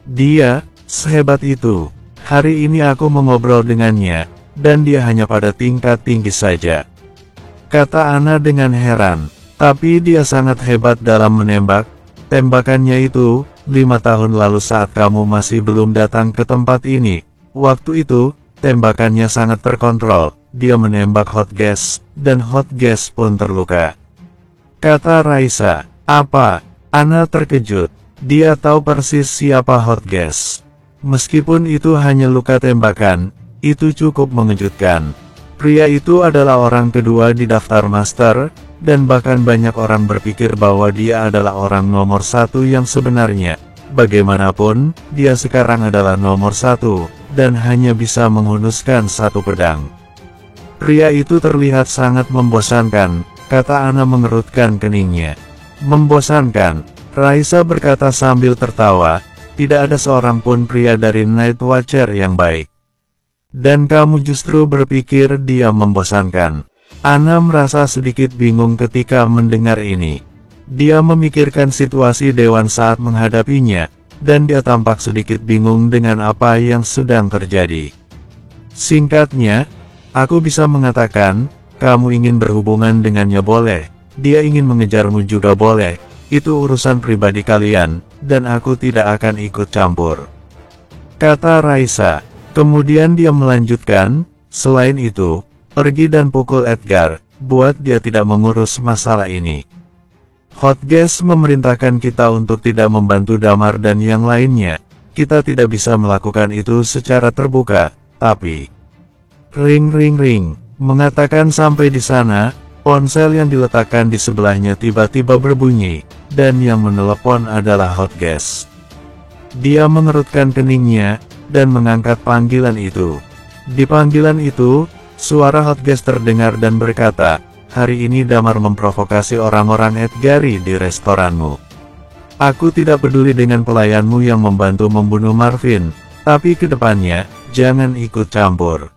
Dia sehebat itu. Hari ini aku mengobrol dengannya, dan dia hanya pada tingkat tinggi saja," kata Anna dengan heran. "Tapi dia sangat hebat dalam menembak. Tembakannya itu, 5 tahun lalu saat kamu masih belum datang ke tempat ini. Waktu itu, tembakannya sangat terkontrol. Dia menembak hot gas, dan hot gas pun terluka," kata Raisa. "Apa?" Anna terkejut. Dia tahu persis siapa hot gas. Meskipun itu hanya luka tembakan, itu cukup mengejutkan. Pria itu adalah orang kedua di daftar master, dan bahkan banyak orang berpikir bahwa dia adalah orang nomor 1 yang sebenarnya. Bagaimanapun, dia sekarang adalah nomor 1, dan hanya bisa menghunuskan 1 pedang. "Pria itu terlihat sangat membosankan," kata Anna mengerutkan keningnya. "Membosankan?" Raisa berkata sambil tertawa. "Tidak ada seorang pun pria dari Night Watcher yang baik. Dan kamu justru berpikir dia membosankan?" Ana merasa sedikit bingung ketika mendengar ini. Dia memikirkan situasi Dewan saat menghadapinya, dan dia tampak sedikit bingung dengan apa yang sedang terjadi. Singkatnya, aku bisa mengatakan, kamu ingin berhubungan dengannya boleh, dia ingin mengejarmu juga boleh, itu urusan pribadi kalian, dan aku tidak akan ikut campur, kata Raisa. Kemudian dia melanjutkan, selain itu, pergi dan pukul Edgar, buat dia tidak mengurus masalah ini. Hotgears memerintahkan kita untuk tidak membantu Damar dan yang lainnya. Kita tidak bisa melakukan itu secara terbuka, tapi... Ring ring ring, mengatakan sampai di sana, ponsel yang diletakkan di sebelahnya tiba-tiba berbunyi, dan yang menelepon adalah Hotgears. Dia mengerutkan keningnya, dan mengangkat panggilan itu. Di panggilan itu, suara Hotgears terdengar dan berkata, hari ini Damar memprovokasi orang-orang Edgari di restoranmu. Aku tidak peduli dengan pelayanmu yang membantu membunuh Marvin, tapi kedepannya, jangan ikut campur.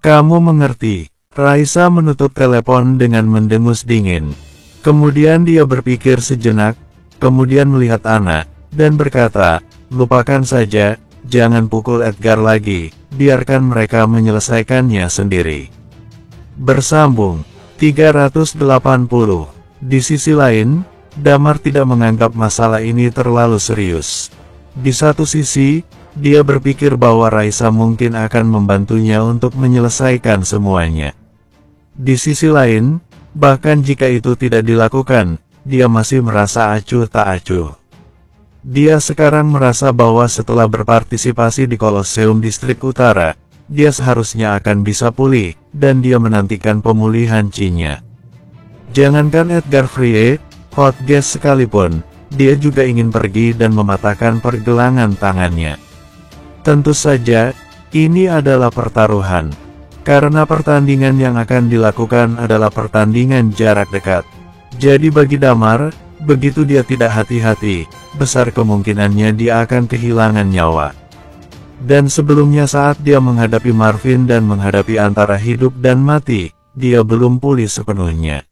Kamu mengerti? Raisa menutup telepon dengan mendengus dingin. Kemudian dia berpikir sejenak, kemudian melihat Ana, dan berkata, lupakan saja, jangan pukul Edgar lagi, biarkan mereka menyelesaikannya sendiri. Bersambung 380. Di sisi lain, Damar tidak menganggap masalah ini terlalu serius. Di satu sisi, dia berpikir bahwa Raisa mungkin akan membantunya untuk menyelesaikan semuanya. Di sisi lain, bahkan jika itu tidak dilakukan, dia masih merasa acuh tak acuh. Dia sekarang merasa bahwa setelah berpartisipasi di Kolosseum Distrik Utara, dia seharusnya akan bisa pulih, dan dia menantikan pemulihan Chi-nya. Jangankan Edgar Frie, Hotgears sekalipun, dia juga ingin pergi dan mematahkan pergelangan tangannya. Tentu saja, ini adalah pertaruhan. Karena pertandingan yang akan dilakukan adalah pertandingan jarak dekat. Jadi bagi Damar, begitu dia tidak hati-hati, besar kemungkinannya dia akan kehilangan nyawa. Dan sebelumnya saat dia menghadapi Marvin dan menghadapi antara hidup dan mati, dia belum pulih sepenuhnya.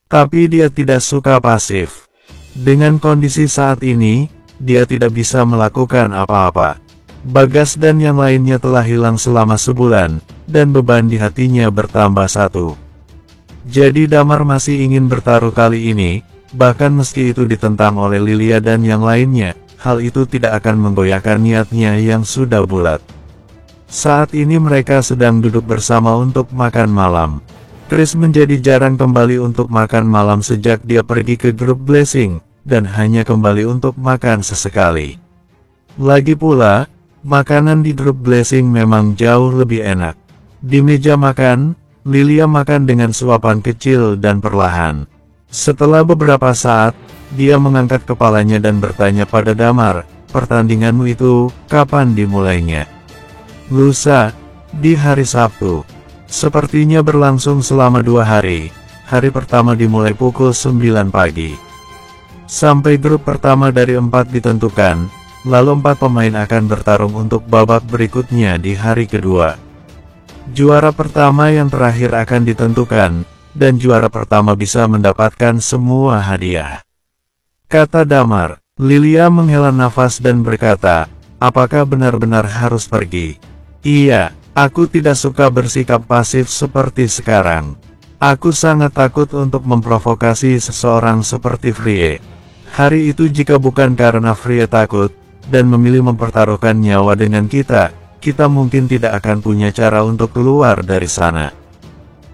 Tapi dia tidak suka pasif. Dengan kondisi saat ini, dia tidak bisa melakukan apa-apa. Bagas dan yang lainnya telah hilang selama sebulan, dan beban di hatinya bertambah satu. Jadi Damar masih ingin bertaruh kali ini, bahkan meski itu ditentang oleh Lilia dan yang lainnya. Hal itu tidak akan menggoyahkan niatnya yang sudah bulat. Saat ini mereka sedang duduk bersama untuk makan malam. Chris menjadi jarang kembali untuk makan malam sejak dia pergi ke grup Blessing, dan hanya kembali untuk makan sesekali. Lagi pula, makanan di grup Blessing memang jauh lebih enak. Di meja makan, Lilia makan dengan suapan kecil dan perlahan. Setelah beberapa saat, dia mengangkat kepalanya dan bertanya pada Damar, pertandinganmu itu, kapan dimulainya? Lusa, di hari Sabtu. Sepertinya berlangsung selama 2 hari. Hari pertama dimulai pukul 9 pagi. Sampai grup pertama dari 4 ditentukan, lalu 4 pemain akan bertarung untuk babak berikutnya di hari kedua. Juara pertama yang terakhir akan ditentukan, dan juara pertama bisa mendapatkan semua hadiah. Kata Damar. Lilia menghela nafas dan berkata, apakah benar-benar harus pergi? Iya, aku tidak suka bersikap pasif seperti sekarang. Aku sangat takut untuk memprovokasi seseorang seperti Frie. Hari itu jika bukan karena Frie takut, dan memilih mempertaruhkan nyawa dengan kita mungkin tidak akan punya cara untuk keluar dari sana.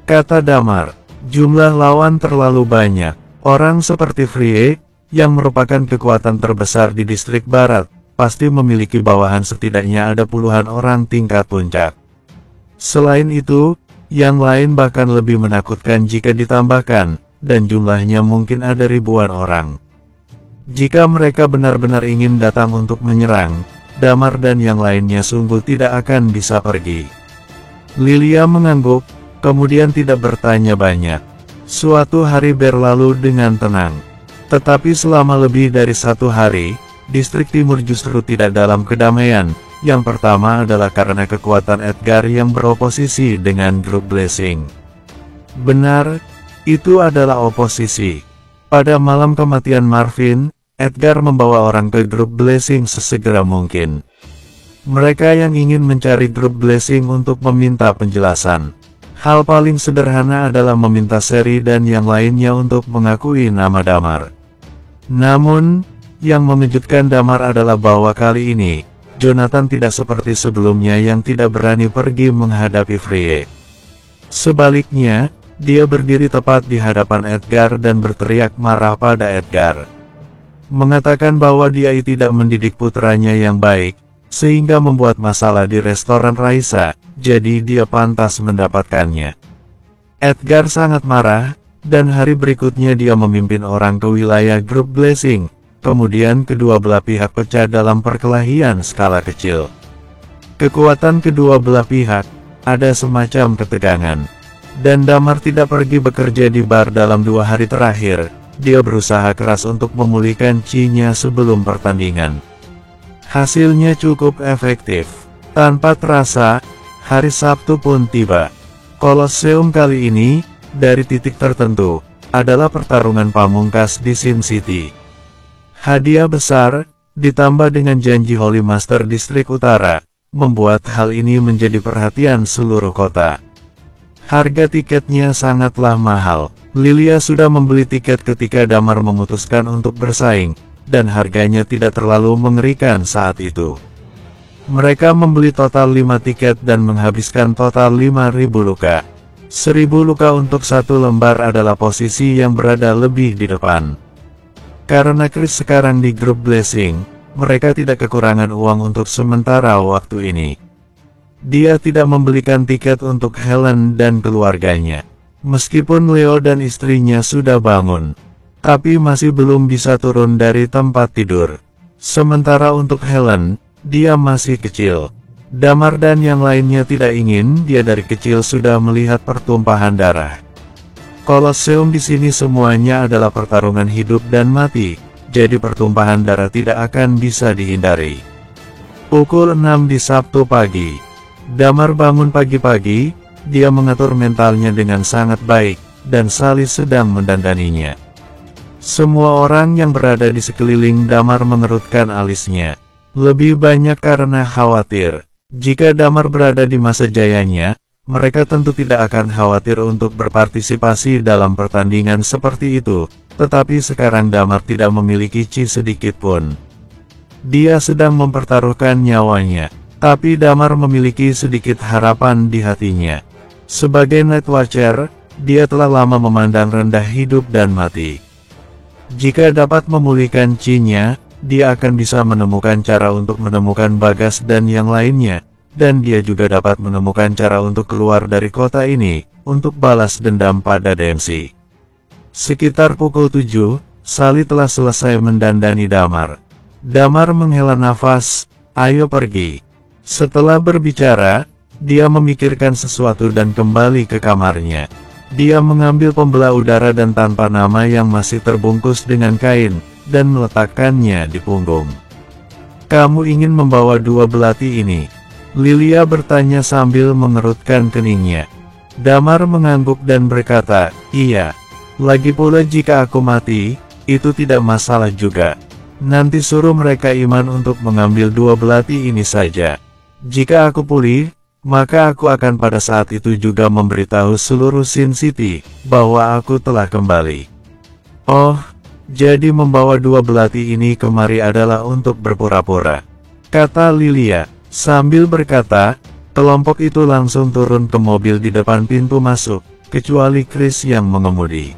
Kata Damar, jumlah lawan terlalu banyak. Orang seperti Frie, yang merupakan kekuatan terbesar di distrik barat, pasti memiliki bawahan setidaknya ada puluhan orang tingkat puncak. Selain itu, yang lain bahkan lebih menakutkan jika ditambahkan, dan jumlahnya mungkin ada ribuan orang. Jika mereka benar-benar ingin datang untuk menyerang, Damar dan yang lainnya sungguh tidak akan bisa pergi. Lilia mengangguk, kemudian tidak bertanya banyak. Suatu hari berlalu dengan tenang. Tetapi selama lebih dari 1 hari, distrik timur justru tidak dalam kedamaian. Yang pertama adalah karena kekuatan Edgar yang beroposisi dengan grup Blessing. Benar, itu adalah oposisi. Pada malam kematian Marvin, Edgar membawa orang ke grup Blessing sesegera mungkin. Mereka yang ingin mencari grup Blessing untuk meminta penjelasan. Hal paling sederhana adalah meminta Sherry dan yang lainnya untuk mengakui nama Damar. Namun, yang mengejutkan Damar adalah bahwa kali ini, Jonathan tidak seperti sebelumnya yang tidak berani pergi menghadapi Frye. Sebaliknya, dia berdiri tepat di hadapan Edgar dan berteriak marah pada Edgar. Mengatakan bahwa dia tidak mendidik putranya yang baik, sehingga membuat masalah di restoran Raisa, jadi dia pantas mendapatkannya. Edgar sangat marah, dan hari berikutnya dia memimpin orang ke wilayah grup Blessing. Kemudian kedua belah pihak pecah dalam perkelahian skala kecil. Kekuatan kedua belah pihak, ada semacam ketegangan. Dan Damar tidak pergi bekerja di bar dalam 2 hari terakhir. Dia berusaha keras untuk memulihkan chi-nya sebelum pertandingan. Hasilnya cukup efektif. Tanpa terasa, hari Sabtu pun tiba. Colosseum kali ini, dari titik tertentu, adalah pertarungan pamungkas di Sin City. Hadiah besar, ditambah dengan janji Holy Master Distrik Utara, membuat hal ini menjadi perhatian seluruh kota. Harga tiketnya sangatlah mahal. Lilia sudah membeli tiket ketika Damar memutuskan untuk bersaing, dan harganya tidak terlalu mengerikan saat itu. Mereka membeli total 5 tiket dan menghabiskan total 5.000 luka. 1.000 luka untuk 1 lembar adalah posisi yang berada lebih di depan. Karena Chris sekarang di grup Blessing, mereka tidak kekurangan uang untuk sementara waktu ini. Dia tidak membelikan tiket untuk Helen dan keluarganya. Meskipun Leo dan istrinya sudah bangun, tapi masih belum bisa turun dari tempat tidur. Sementara untuk Helen, dia masih kecil. Damar dan yang lainnya tidak ingin dia dari kecil sudah melihat pertumpahan darah. Colosseum di sini semuanya adalah pertarungan hidup dan mati, jadi pertumpahan darah tidak akan bisa dihindari. Pukul 6 di Sabtu pagi. Damar bangun pagi-pagi, dia mengatur mentalnya dengan sangat baik, dan Sally sedang mendandaninya. Semua orang yang berada di sekeliling Damar mengerutkan alisnya. Lebih banyak karena khawatir. Jika Damar berada di masa jayanya, mereka tentu tidak akan khawatir untuk berpartisipasi dalam pertandingan seperti itu, tetapi sekarang Damar tidak memiliki chi sedikit pun. Dia sedang mempertaruhkan nyawanya, tapi Damar memiliki sedikit harapan di hatinya. Sebagai Night Watcher, dia telah lama memandang rendah hidup dan mati. Jika dapat memulihkan chi-nya, dia akan bisa menemukan cara untuk menemukan Bagas dan yang lainnya. Dan dia juga dapat menemukan cara untuk keluar dari kota ini, untuk balas dendam pada Dempsey. Sekitar pukul 7, Sally telah selesai mendandani Damar. Damar menghela nafas, ayo pergi. Setelah berbicara, dia memikirkan sesuatu dan kembali ke kamarnya. Dia mengambil pembelah udara dan tanpa nama yang masih terbungkus dengan kain, dan meletakkannya di punggung. Kamu ingin membawa 2 belati ini? Lilia bertanya sambil mengerutkan keningnya. Damar mengangguk dan berkata, iya. Lagi pula jika aku mati, itu tidak masalah juga. Nanti suruh mereka iman untuk mengambil 2 belati ini saja. Jika aku pulih, maka aku akan pada saat itu juga memberitahu seluruh Sin City, bahwa aku telah kembali. Oh, jadi membawa 2 belati ini kemari adalah untuk berpura-pura, kata Lilia. Sambil berkata, kelompok itu langsung turun ke mobil di depan pintu masuk, kecuali Chris yang mengemudi.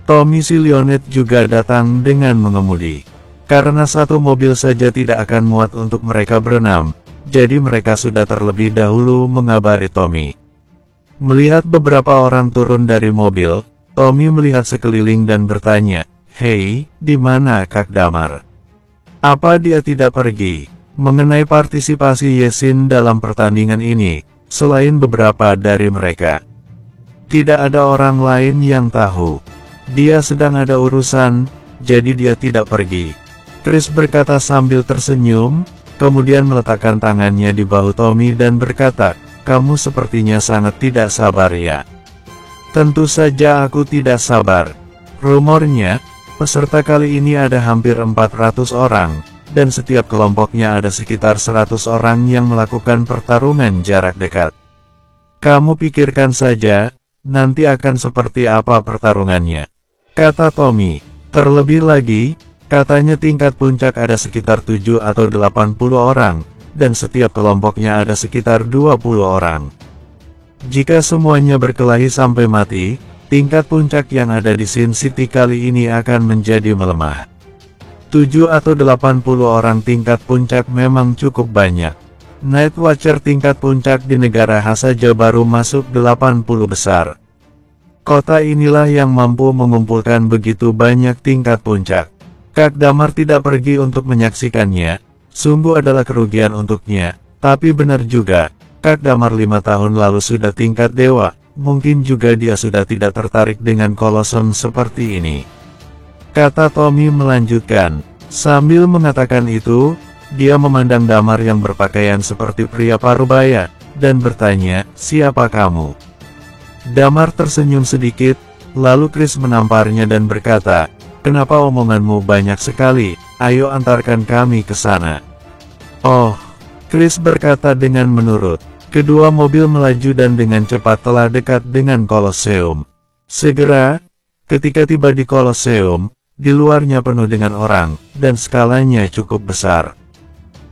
Tommy si Leonard juga datang dengan mengemudi. Karena 1 mobil saja tidak akan muat untuk mereka berenam, jadi mereka sudah terlebih dahulu mengabari Tommy. Melihat beberapa orang turun dari mobil, Tommy melihat sekeliling dan bertanya, hei, di mana Kak Damar? Apa dia tidak pergi? Mengenai partisipasi Yesin dalam pertandingan ini, selain beberapa dari mereka, tidak ada orang lain yang tahu. Dia sedang ada urusan, jadi dia tidak pergi. Chris berkata sambil tersenyum, kemudian meletakkan tangannya di bahu Tommy dan berkata, kamu sepertinya sangat tidak sabar ya. Tentu saja aku tidak sabar. Rumornya, peserta kali ini ada hampir 400 orang, dan setiap kelompoknya ada sekitar 100 orang yang melakukan pertarungan jarak dekat. Kamu pikirkan saja, nanti akan seperti apa pertarungannya, kata Tommy. Terlebih lagi, katanya tingkat puncak ada sekitar 7 atau 80 orang, dan setiap kelompoknya ada sekitar 20 orang. Jika semuanya berkelahi sampai mati, tingkat puncak yang ada di Sin City kali ini akan menjadi melemah. 7 atau 80 orang tingkat puncak memang cukup banyak. Night Watcher tingkat puncak di negara khas saja baru masuk 80 besar. Kota inilah yang mampu mengumpulkan begitu banyak tingkat puncak. Kak Damar tidak pergi untuk menyaksikannya, sungguh adalah kerugian untuknya. Tapi benar juga, Kak Damar 5 tahun lalu sudah tingkat dewa, mungkin juga dia sudah tidak tertarik dengan Kolosseum seperti ini. Kata Tommy melanjutkan. Sambil mengatakan itu, dia memandang Damar yang berpakaian seperti pria parubaya, dan bertanya, siapa kamu? Damar tersenyum sedikit, lalu Chris menamparnya dan berkata, kenapa omonganmu banyak sekali, ayo antarkan kami ke sana. Oh, Chris berkata dengan menurut. Kedua mobil melaju dan dengan cepat telah dekat dengan Kolosseum. Segera, ketika tiba di Kolosseum, di luarnya penuh dengan orang, dan skalanya cukup besar.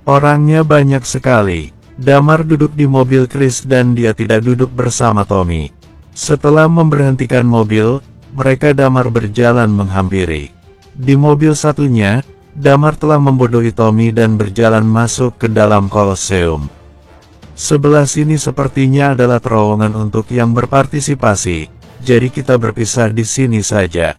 Orangnya banyak sekali. Damar duduk di mobil Chris dan dia tidak duduk bersama Tommy. Setelah memberhentikan mobil, mereka Damar berjalan menghampiri. Di mobil satunya, Damar telah membodohi Tommy dan berjalan masuk ke dalam Kolosseum. Sebelah sini sepertinya adalah terowongan untuk yang berpartisipasi, jadi kita berpisah di sini saja,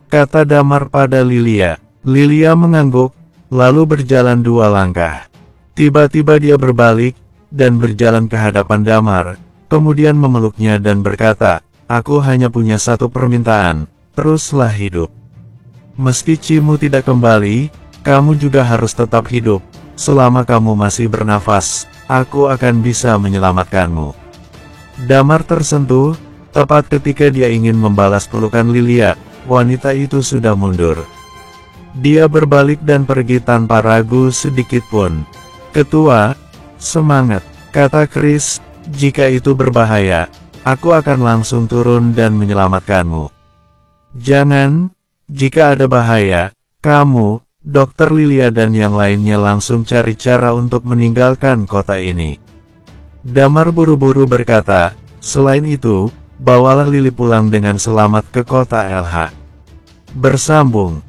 kata Damar pada Lilia. Lilia mengangguk, lalu berjalan 2 langkah. Tiba-tiba dia berbalik, dan berjalan ke hadapan Damar, kemudian memeluknya dan berkata, aku hanya punya satu permintaan, teruslah hidup. Meski Cimu tidak kembali, kamu juga harus tetap hidup. Selama kamu masih bernafas, aku akan bisa menyelamatkanmu. Damar tersentuh, tepat ketika dia ingin membalas pelukan Lilia, wanita itu sudah mundur. Dia berbalik dan pergi tanpa ragu sedikit pun. Ketua, semangat, kata Chris, jika itu berbahaya, aku akan langsung turun dan menyelamatkanmu. Jangan, jika ada bahaya, kamu, Dokter Lilia dan yang lainnya langsung cari cara untuk meninggalkan kota ini. Damar buru-buru berkata, selain itu, bawalah Lili pulang dengan selamat ke kota LH. Bersambung.